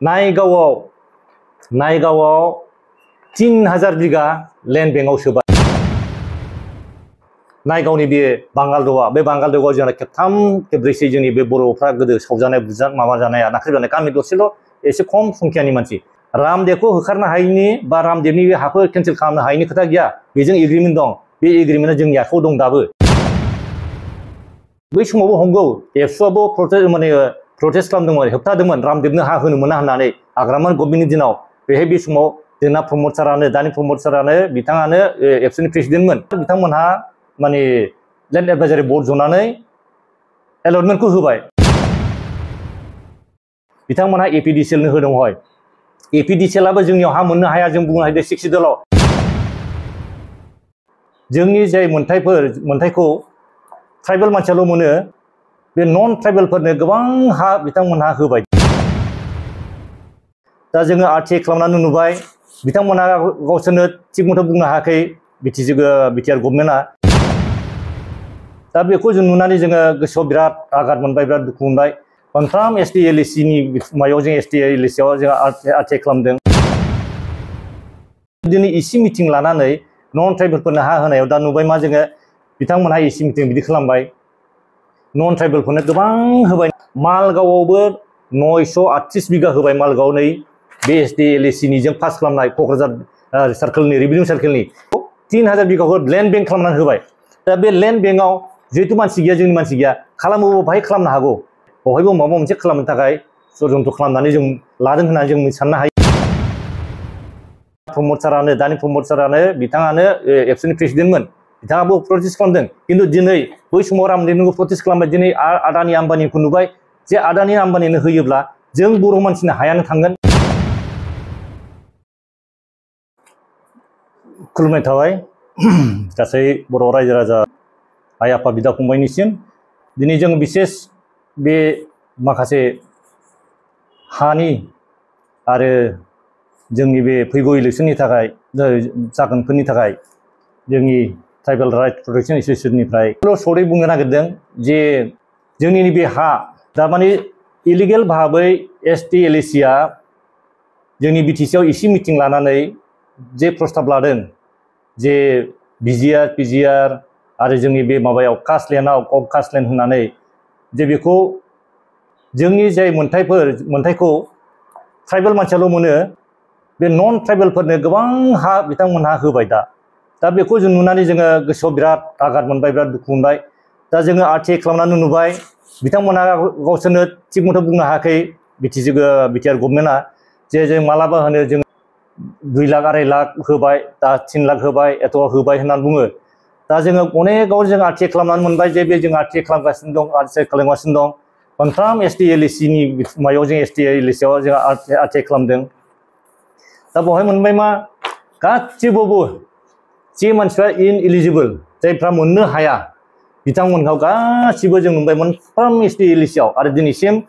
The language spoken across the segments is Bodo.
नायगावआव 3000 बिगा लैंड बैंकआव सोबाय नायगावनि बे बांगालदआ बे बांगालदआव जोंना खेबथाम खेब्रैसो जोंनि बे बर'फ्रा गोदो सावजानाय बुजानाय माबा जानाय नाख्रेबजानाय गामि दरसेल' एसे खम संख्यानि मानसि रामदेवखौ होखारनो हायैनि बा रामदेवनि बे हाखौ केन्सेल खालामनो हायैनि खोथा गैया बेजों एग्रिमेन्ट दं बे एग्रिमेन्टआ जोंनि आखायाव दं दाबो बै समावबो हमगौ एबसुआबो प्रटेस्ट खालामदोंमोन होबथादोंमोन रामदेवनो हा होनो मोना होननानै आग्रामोन गभर्नमेन्टनि दिनाव बेहाय बे समाव जोंना प्रमद सारानो दानि प्रमद सारानो बिथाङानो एबसुनि प्रेसिडेन्टमोन बिथांमोनहा माने लैंड एडभाइजारि बर्ड जनानै एलटमेन्टखौ होबाय बिथांमोनहा एपिडिसिएलनो होदों हय एपिडिसिएलाबो जोंनियाव हा मोननो हाया जों बुंनो हायो 60 दलाव जोंनि जाय मोनथायखौ ट्राइबेल मानसियाल' मोनो बे नन ट्राइबेलफोरनो गोबां हा बिथांमोनहा होबाय दा जोङो आरटिआइ खालामनानै नुबाय बिथांमोनहा गावसोरनो थिग मथे बुंनो हायाखै बिटिआर गभर्नमेन्टआ दा बेखौ जों नुनानै जोङो गोसोआव बिराद आघात मोनबाय बिराद दुखु मोनबाय मोनफ्रोम एसटि एलएसिनि मायाव जों एसटि एलएसिआव जों आरटिआइ खालामदों दिनै इसि मिटिं लानानै नन ट्राइबेलफोरनो हा होनायाव दा नुबाय मा जोङो बिथांमोनहा इसि मिटिं बिदि खालामबाय नन ट्राइबेलफोरनो गोबां होबाय मालगावआवबो 938 बिगा होबाय मालगाव नै बे एसटि एलएसिनि जों पास खालामनाय क'क्राझार सार्कोलनि रेभिनिउ सार्कोलनि 3000 बिगाखौ लैंड बैंक खालामनानै होबाय दा बे लैंड बैंकआव जिहेतु मानसि गैया जोंनि मानसि गैया खालामोबा बाहाय खालामनो हागौ बहायबो माबा मोनसे खालामनो थाखाय षड्यन्त्र खालामनानै जों लादों होननानै जों साननो हायो प्रमद सारानो दानि प्रमद सारानो बिथाङानो एबसुनि प्रेसिडेन्टमोन बिथाङाबो प्रटेस्ट खालामदों खिन्थु दिनै बै समाव रामदेवनिखौ प्रटेस्ट खालामबाय दिनै आदानि आम्बानिखौ नुबाय जे आदानि आम्बानिनो होयोब्ला जों बर' मानसिनो हायानो थांगोन खुलुमनाय थाबाय गासै बर' रायजो राजा आइ आफा बिदा फंबायनिसिम दिनै जों बिसेस बे माखासे हानि आरो जोंनि बे फैगौ इलेक्सननि थाखाय जागोनफोरनि थाखाय जोंनि ट्राइबेल राइट प्रटेक्शन एसोसिएशननिफ्राय सरै बुंनो नागिरदों जे जोंनि बे हा दामाने इलिगेल भाबै एसटि एलएसिआ जोंनि बिटिसिआव इसे मिटिं लानानै जे प्रस्ताब लादों जे बिजिआर पिजिआर आरो जोंनि बे माबायाव कास्टलेण्डआव कास्टलेण्ड होननानै जे बेखौ जोंनि जाय मोनथायखौ ट्राइबेल मानसियाल' मोनो बे नन ट्राइबेलफोरनो गोबां हा बिथांमोनहा होबाय दा बेखौ जों नुनानै जोङो गोसोआव बिराद आघात मोनबाय बिराद दुखु मोनबाय दा जोङो आरटिआइ खालामनानै नुबाय बिथांमोनहा गावसोरनो थिग मथे बुंनो हायाखै बिटिआर गभर्नमेन्टआ जे जों मालाबा होनो जों 2 लाख 2.5 लाख होबाय दा 3 लाख होबाय एथ' होबाय होननानै बुङो दा जोङो अनेकाव जों आरटिआइ खालामनानै मोनबाय जे बे जों आरटिआइ खालामगासिनो दं आरटिआइ खालामगासिनो दं मोनफ्रोम एसटि एलएसिनि मायाव जों एसटि एलएसिआव जों आरटिआइ खालामदों दा बेवहाय मोनबाय मा गासिबावबो जे मानसिफ्रा इनएलिजिबल जायफ्रा मोननो हाया बिथांमोनखौ गासिबो जों नुबाय मोनफ्रोम एसटि एलएसिआव आरो दिनैसिम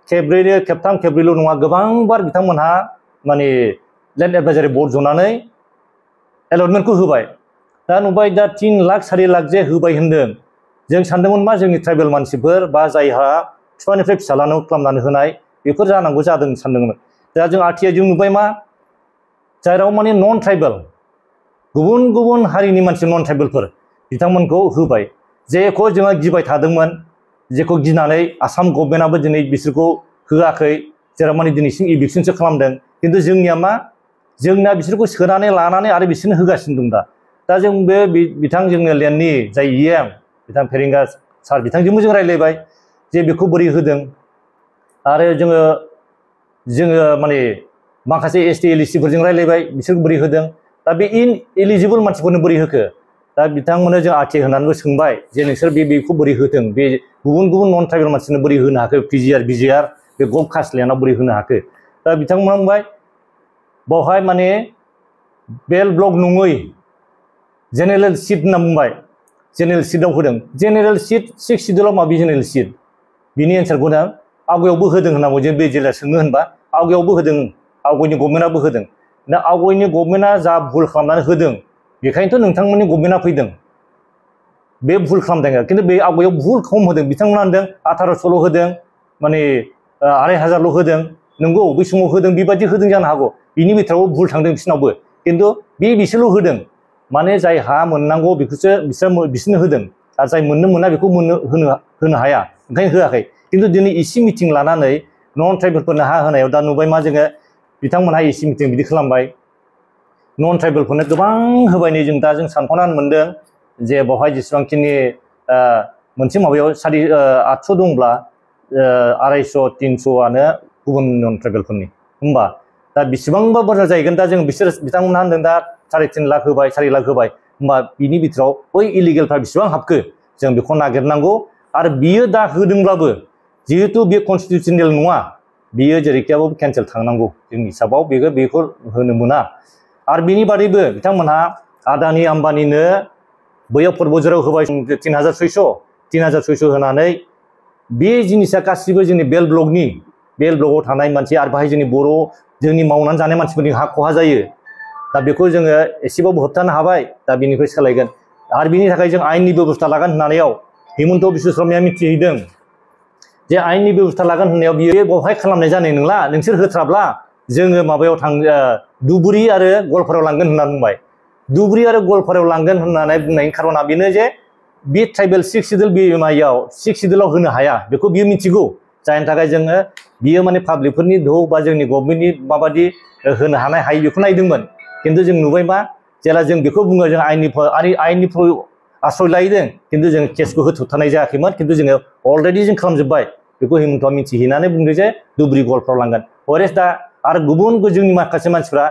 खेबथाम खेब्रैल' नङा गोबांबार बिथांमोनहा माने लैंड एडभाइजारि बर्ड जनानै एलटमेन्टखौ होबाय दा नुबाय दा 3 लाख 4 लाख जे होबाय होनदों जों सानदोंमोन मा जोंनि ट्राइबेल मानसिफोर बा जायहा बिफानिफ्राय फिसालानो खालामनानै होनाय बेफोर जानांगौ जादों सानदोंमोन दा जों आरटिआइ जों नुबाय मा जेराव माने नन ट्राइबेल गुबुन हारिनि मानसि नन ट्राइबेलफोर बिथांमोनखौ होबाय जेखौ जोङो गिबाय थादोंमोन जेखौ गिनानै आसाम गभर्नमेन्टआबो दिनै बिसोरखौ होआखै जेराव माने दिनैसिम इभिक्सनसो खालामदों खिन्थु जोंनिया मा जोंना बिसोरखौ सोनानै लानानै आरो बिसोरनो होगासिनो दं दा जों बे बिथां जोंनो लेण्डनि जाय इएम बिथां फेरेंगा सार बिथांजोंबो जों रायज्लायबाय जे बेखौ बोरै होदों आरो जोङो माने माखासे एसटि एलएसिफोरजों रायज्लायबाय बिसोर बोरै होदों दा बे इनएलिजिबल मानसिफोरनो बोरै होखो दा बिथांमोननो जों आरटिआइ होनानैबो सोंबाय जे नोंसोर बेखौ बोरै होदों बे गुबुन नन ट्राइबेल मानसिनो बोरै होनो हाखो पिजिआर बिजिआर बे गल्फ कास्टलेण्डआव बोरै होनो हाखो दा बिथांमोना बुंबाय बावहाय माने बेल ब्लक नङै जेनेरेल सिट होनना बुंबाय जेनेरेल सिटआव होदों जेनेरेल सिट 60 दलाव माबि जेनेरेल सिट बिनि एन्सारखौ दा आवगायावबो होदों होननांगौ जों बे जेला सोंनो होनबा आवगायावबो होदों आवगायनि गभर्नमेन्टआबो होदों दा आवगायनि गभर्नमेन्टआ जा भुल खालामनानै होदों बेखायनोथ' नोंथांमोननि गभर्नमेन्टआ फैदों बे भुल खालामदों खिन्थु बे आवगायाव भुल खम होदों बिथांमोना होनदों 1800ल' होदों माने 2500ल' होदों नंगौ बै समाव होदों बेबायदि होदों जानो हागौ बिनि बिथोराव भुल थांदों बिसोरनावबो खिन्थु बिसोरल' होदों माने जाय हा मोननांगौ बेखौसो बिसोरनो होदों आरो जाय मोननो मोना बेखौ होनो हाया ओंखायनो होआखै खिन्थु दिनै इसे मिटिं लानानै नन ट्राइबेलफोरनो हा होनायाव दा नुबाय मा जोङो बिथांमोनहा इसे मिटिं बिदि खालामबाय नन ट्राइबेलफोरनो गोबां होबाय नै जों दा जों सानख'नानै मोनदों जे बेवहाय जेसेबांखिनि मोनसे माबायाव 800 दंब्ला 250 300आनो गुबुन नन ट्राइबेलफोरनि होमबा दा बेसेबांबा बुरजा जाहैगोन दा जों बिथांमोनहा होनदों दा 3.5 लाख होबाय 4 लाख होबाय होमबा बिनि बिथोराव बै इलिगेलफ्रा बेसेबां हाबखो जों बेखौ नागिरनांगौ आरो बियो दा होदोंब्लाबो जिहेतु बे कनस्टिटिउसनेल नङा बियो जेरैखियाबो केन्सेल थांनांगौ जोंनि हिसाबाव बेखौ होनो मोना आरो बिनि बादैबो बिथांमोनहा आदानि आम्बानिनो बैयाव परबजराव होबाय 3600 होनानै बे जिनिसा गासिबो जोंनि बेल ब्लकआव थानाय मानसि आरो बाहाय जोंनि बर' जोंनि मावनानै जानाय मानसिफोरनि हा खहा जायो दा बेखौ जोङो एसेबाबो होबथानो हाबाय दा बेनिफ्राय सोलायगोन आरो बिनि थाखाय जों आयेननि बेबस्था लागोन होननायाव हिमन्त बिश्व शर्माया मिथिहैदों जे आयेननि बेबस्था लागोन होननायाव बियो बेवहाय खालामनाय जानाय नंला नोंसोर होथ्राब्ला जोङो माबायाव धुबुरी आरो गवालपारायाव लांगोन होनना बुंबाय धुबुरी आरो गवालपारायाव लांगोन होननानै बुंनायनि खारना बेनो जे बे ट्राइबेल 6 सिडुल बिमायाव 6 सिडुलाव होनो हाया बेखौ बियो मिथिगौ जायनि थाखाय जोङो बियो माने पाब्लिकफोरनि धौ बा जोंनि गभर्नमेन्टनि माबायदि होनो हानाय हायै बेखौ नायदोंमोन खिन्थु जों नुबाय मा जेला जों बेखौ बुङो जों आयेननि आश्रय लायदों खिन्थु जों केसखौ होथ'नाय जायाखैमोन खिन्थु जोङो अलरेडि जों खालामजोब्बाय बेखौ हिमन्तआ मिथिहैनानै बुंदों जे धुबुरी गवालपारायाव लांगोन हरेस दा आरो गुबुन जोंनि माखासे मानसिफ्रा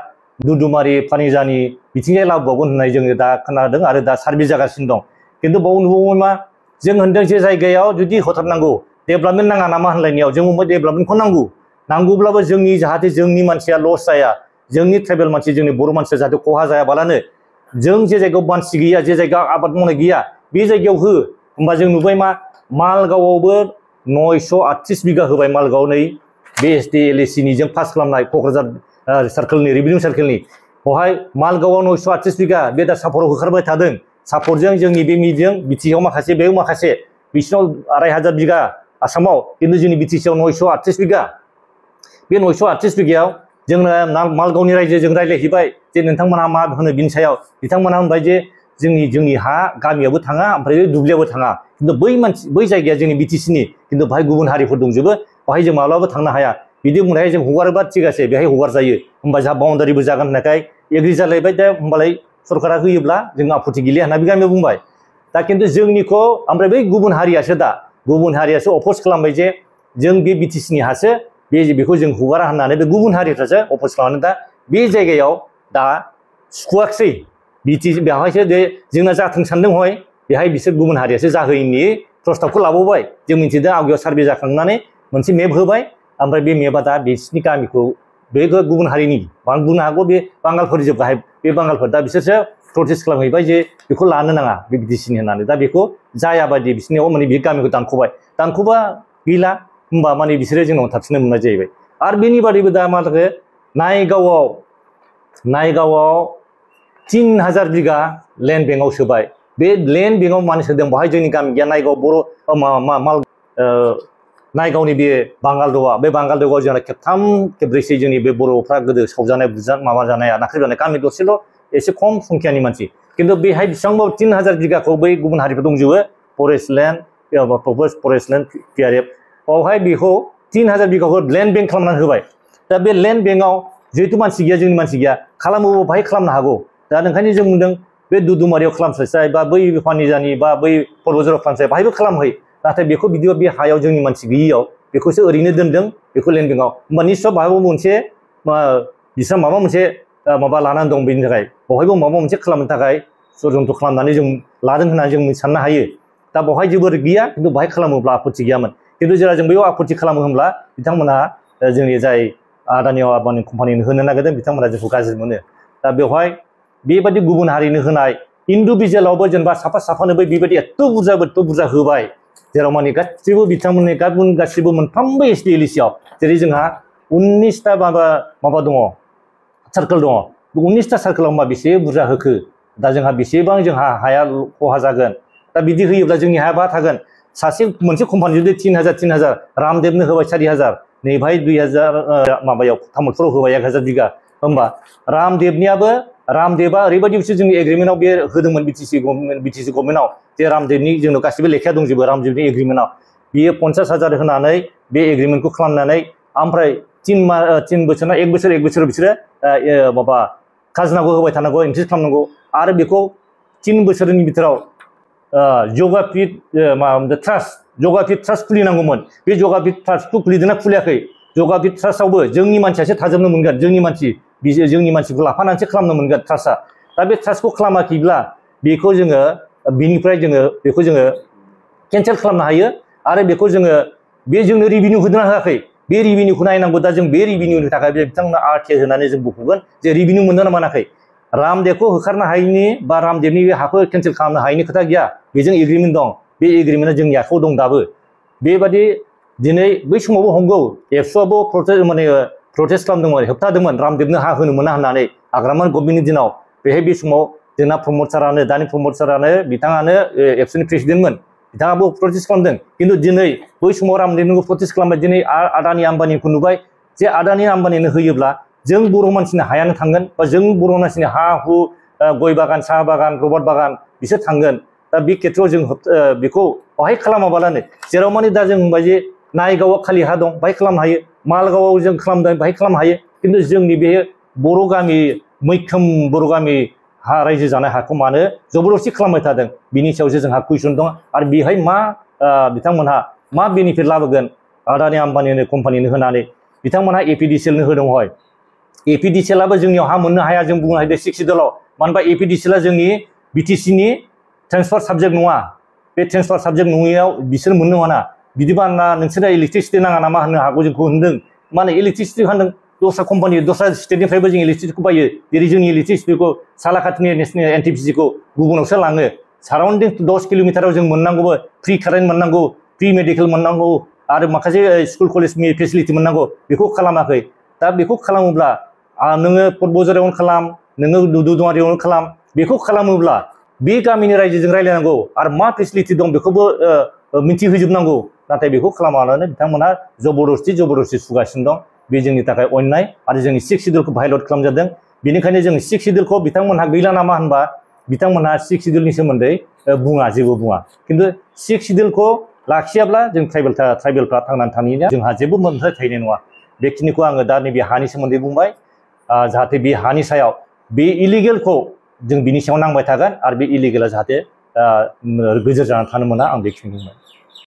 दुदुमारि फानिजानि बिथिंजाय लाबोबावगोन होननाय जोङो दा खोनादों आरो दा सार्भे जागासिनो दं खिन्थु बाव नुबावबाय मा जों होनदों जे जायगायाव जुदि होथारनांगौ डेभेलपमेन्ट नाङा नामा होनलायनायाव जों बुंबाय डेभेलपमेन्टखौ नांगौब्लाबो जाहाथे जोंनि मानसिया लस जाया जोंनि ट्राइबेल मानसि जोंनि बर' मानसिया जाहाथे खहा जायाबालानो जों जे जायगायाव मानसि गैया जे जायगायाव आबाद मावनाय गैया बे जायगायाव हो होमबा जों नुबाय मा मालगावआवबो 938 बिगा होबाय मालगाव नै बे एसटि एलएसि निजों पास खालामनाय क'क्राझार सार्कोलनि रेभिनिउ सार्कोलनि बेवहाय मालगावआव 938 बिगा बे दा सापराव होखारबाय थादों सापरजों जोंनि बे बिटिसिआव माखासे बेयाव माखासे बिसिनाव 2,500 बिगा आसामाव खिन्थु जोंनि बिटिसिआव 938 बिगा बे 938 बिगायाव जोंनो मालगावनि रायजोजों रायज्लायहैबाय जे नोंथांमोनहा मा होनो बिनि सायाव बिथांमोनहा होनबाय जे जोंनि हा गामियावबो थाङा ओमफ्राय दुब्लियावबो थाङा खिन्थु बै जायगाया जोंनि बिटिसिनि खिन्थु बाहाय गुबुन हारिफोर दंजोबो बाहाय जों माब्लाबाबो थांनो हाया बिदि बुंनाय जों हगारोबा थिगासे बेहाय हगारजायो होमबा जोंहा बाउन्डारिबो जागोन होननायखाय एग्रि जालायबाय दा होमबालाय सरकारा होयोब्ला जों आपत्ति गैलिया होनना बे गामियाव बुंबाय दा खिन्थु जोंनिखौ ओमफ्राय बै गुबुन हारियासो अपस खालामबाय जे जों बे बिटिसिनि हासो बेखौ जों हगारा होननानै बे गुबुन हारिफ्रासो अपस खालामनानै दा बे जायगायाव दा सुखुवाखसै बेवहायसो जोंना जाथों सानदों हय बेहाय बिसोर गुबुन हारियासो जाहोयैनि प्रस्ताबखौ लाबावबाय जों मिथिदों आवगायाव सार्भे जाखांनानै मोनसे मेप होबाय ओमफ्राय बे मेपआ दा बिसिनि गामिखौ बे गुबुन हारिनि बुंनो हागौ बे बांगालफोर गाहाय बे बांगालफोर दा बिसोरसो प्रटेस्ट खालामहैबाय जे बेखौ लानो नाङा बे बिटिसिनि होननानै दा बेखौ जायाबादि बिसोरनियाव माने बे गामिखौ दानख'बा गैला होमबा माने बिसोरो जोंनाव थाबसिननो मोननाय जाहैबाय आरो बेनि बादैबो दा मा जाखो नायगावआव 3000 बिगा लेन्ड बेंकआव सोबाय बे लेन्ड बेंकआव मानो सोदों बेवहाय जोंनि गामि गैया नायगावनि बे बांगालद'आ बे बांगालद'आव जोंना खेबथाम खेब्रैसो जोंनि बे बर'फ्रा गोदो सावजानाय माबा जानाया नाख्रेबजानाय गामि दरसेल' एसे खम संख्यानि मानसि खिन्थु बेहाय बेसेबांबा 3000 बिगाखौ बै गुबुन हारिफोर दंजोबो फरेस्ट लेन्ड PRF बावहाय बेखौ 3000 बिगाखौ लेन्ड बेंक खालामनानै होबाय दा बे लेन्ड बेंकआव जिहेतु मानसि गैया जोंनि मानसि गैया खालामोबा बाहाय खालामनो हागौ दा ओंखायनो जों बुंदों बे दुदुमारियाव खालामस्लायस्लाय बा बै फानिजानि बा बै परबजराव खालामस्लाय बाहायबो खालामहै नाथाय बेखौ बिदिबा बे हायाव जोंनि मानसि गैयियाव बेखौसो ओरैनो दोनदों बेखौ लेन्ड बेंकआव होमबा निस्सय बाहायबो मोनसे बिस्रा माबा मोनसे माबा लानानै दं बेनि थाखाय बावहायबो माबा मोनसे खालामनो थाखाय षड्यन्त्र खालामनानै जों लादों होननानै जों साननो हायो दा बावहाय जेबो गैया खिन्थु बाहाय खालामोब्ला आपत्ति गैयामोन खिन्थु जेला जों बेयाव आपत्ति खालामो होनब्ला बिथांमोनहा जोंनि जाय आदानि कम्पानिनो होनो नागिरदों बिथांमोना जोंखौ गाज्रि मोनो दा बेवहाय बेबायदि गुबुन हारिनो होनाय इन्डिभिजुवेलावबो जेनेबा साफानोबो बेबायदि एथ' बुरजा होबाय जेराव माने गासिबो बिथांमोननि गासिबो मोनफ्रोमबो एसटि एलएसिआव जेरै जोंहा 19टा माबा दङ सार्कोल दङ 19टा सार्कोलाव होमबा बेसे बुरजा होखो दा जोंहा बेसेबां जोंहा हाया खहा जागोन दा बिदि होयोब्ला जोंनि हाया बहा थागोन सासे मोनसे कम्पानि जुदि 3000 रामदेबनो होबाय 4000 नैबाय 2000 माबायाव तामुलपुराव होबाय 1000 बिगा होमबा रामदेवा ओरैबायदि बिसोर जोंनि एग्रिमेन्टआव बे होदोंमोन बिटिसि गभर्नमेन्टआव जे रामदेवनि जोंनाव गासिबो लेखाया दंजोबो रामदेवनि एग्रिमेन्टआव बियो 50,000 होनानै बे एग्रिमेन्टखौ खालामनानै ओमफ्राय 3 बोसोर ना 1 बोसोर बिसोरो माबा खाजोनाखौ होबाय थानांगौ इनक्रिज खालामनांगौ आरो बेखौ 3 बोसोरनि बिथोराव जगापिट ट्रास्ट खुलिनांगौमोन बे जगापिट ट्रास्टखौ खुलिदोंना खुलियाखै जगापिट ट्रास्टआवबो जोंनि मानसियासो थाजोबनो मोनगोन जोंनि मानसिखौ लाफानानैसो खालामनो मोनगोन ट्रास्टआ दा बे ट्रास्टखौ खालामाखैब्ला बेखौ जोङो बिनिफ्राय बेखौ जोङो केन्सेल खालामनो हायो आरो बेखौ जोंनो रिभिनिउ होदोंना होआखै बे रिभिनिउखौ नायनांगौ दा जों बे रिभिनिउनि थाखाय बिथांमोना आरटिआइ होनानै जों बुंगोन जे रिभिनिउ मोनदोंना मोनाखै रामदेवखौ होखारनो हायैनि बा रामदेवनि बे हाखौ केन्सेल खालामनो हायैनि खोथा गैया बेजों एग्रिमेन्ट दं बे एग्रिमेन्टआ जोंनि आखायाव दं दाबो बेबादि दिनै बै समावबो हमगौ एबसुआबो प्रटेस्ट खालामदोंमोन होबथादोंमोन रामदेवनो हा होनो मोना होननानै आग्रामान गभर्नमेन्टनि दिनाव बेहाय बे समाव जोंना प्रमद सारानो दानि प्रमद सारानो बिथाङानो एबसुनि प्रेसिडेन्टमोन बिथाङाबो प्रटेस्ट खालामदों खिन्थु दिनै बै समाव रामदेवनिखौ प्रटेस्ट खालामबाय दिनै आदानि आम्बानिखौ नुबाय जे आदानि आम्बानिनो होयोब्ला जों बर' मानसिनि हायानो थांगोन बा जों बर' मानसिनि हा हु गय बागान साहा बागान रबाट बागान बिसोर थांगोन दा बे खेथ्रआव जों बेखौ बाहाय खालामाबालानो जेराव माने दा जों बुंबाय जे नायगावआव खालि हा दं बाहाय खालामनो हायो मालगावआव जों खालामदों बाहाय खालामनो हायो खिन्थु जोंनि बे बर' गामि मैखोम बर' गामि हा रायजो जानाय हाखौ मानो जबरदस्ति खालामबाय थादों बिनि सायावसो जोंहा कुइसन दं आरो बेहाय मा बिथांमोनहा मा बेनिफिट लाबोगोन आदानि आम्बानिनो कम्पानिनो होनानै बिथांमोनहा एपिडिसिएलनो होदों हय एपिडिसिएलआबो जोंनियाव हा मोननो हाया जों बुंनो हायो 6 सिडुलाव मानो होनबा एपिडिसिएलआ जोंनि बिटिसिनि ट्रेन्सफार साबजेक्ट नङा बे ट्रेन्सफार साबजेक्ट नङैयाव बिसोर मोननो मोना बिदिबा ना नोंसोरना इलेक्ट्रिसिटि नाङा नामा होननो हागौ जोंखौ होनदों माने इलेक्ट्रिसिटि होनदों दस्रा कम्पानि दस्रा स्टेटनिफ्रायबो जों इलेक्ट्रिसिटिखौ बायो जेरै जोंनि इलेक्ट्रिसिटिखौ सालाकाटिनि नेसनेल एनटिपिसिखौ गुबुनावसो लाङो साराउन्डिं 10 किल'मिटाराव जों मोननांगौबो फ्रि कारेन्ट मोननांगौ फ्रि मेडिकेल मोननांगौ आरो माखासे स्कुल कलेजनि फेसिलिटि मोननांगौ बेखौ खालामाखै दा बेखौ खालामोब्ला नोङो पटबजारावनो खालाम नोङो दुदुमारियावनो खालाम बेखौ खालामोब्ला बे गामिनि रायजोजों रायलायनांगौ आरो मा फेसिलिटि दं बेखौबो मिथिहोजोबनांगौ नाथाय बेखौ खालामालानो बिथांमोना जबरदस्ति सुगासिनो दं बे जोंनि थाखाय अन्याय आरो जोंनि 6 सिडुलखौ भायलेट खालामजादों बेनिखायनो जों 6 सिडुलखौ बिथांमोनहा गैला नामा होनबा बिथांमोनहा 6 सिडुलनि सोमोन्दै जेबो बुङा खिन्थु 6 सिडुलखौ लाखियाब्ला जों ट्राइबेलफ्रा थांनानै थानाया जोंहा जेबो मोनथाय थाहैनाय नङा बेखिनिखौ आङो दा नैबे हानि सोमोन्दै बुंबाय जाहाथे बे हानि सायाव बे इलिगेलखौ जों बिनि सायाव नांबाय थागोन आरो बे इलिगेला जाहाथे गोजोर जानानै थानो मोना आं बेखिनि बुंबाय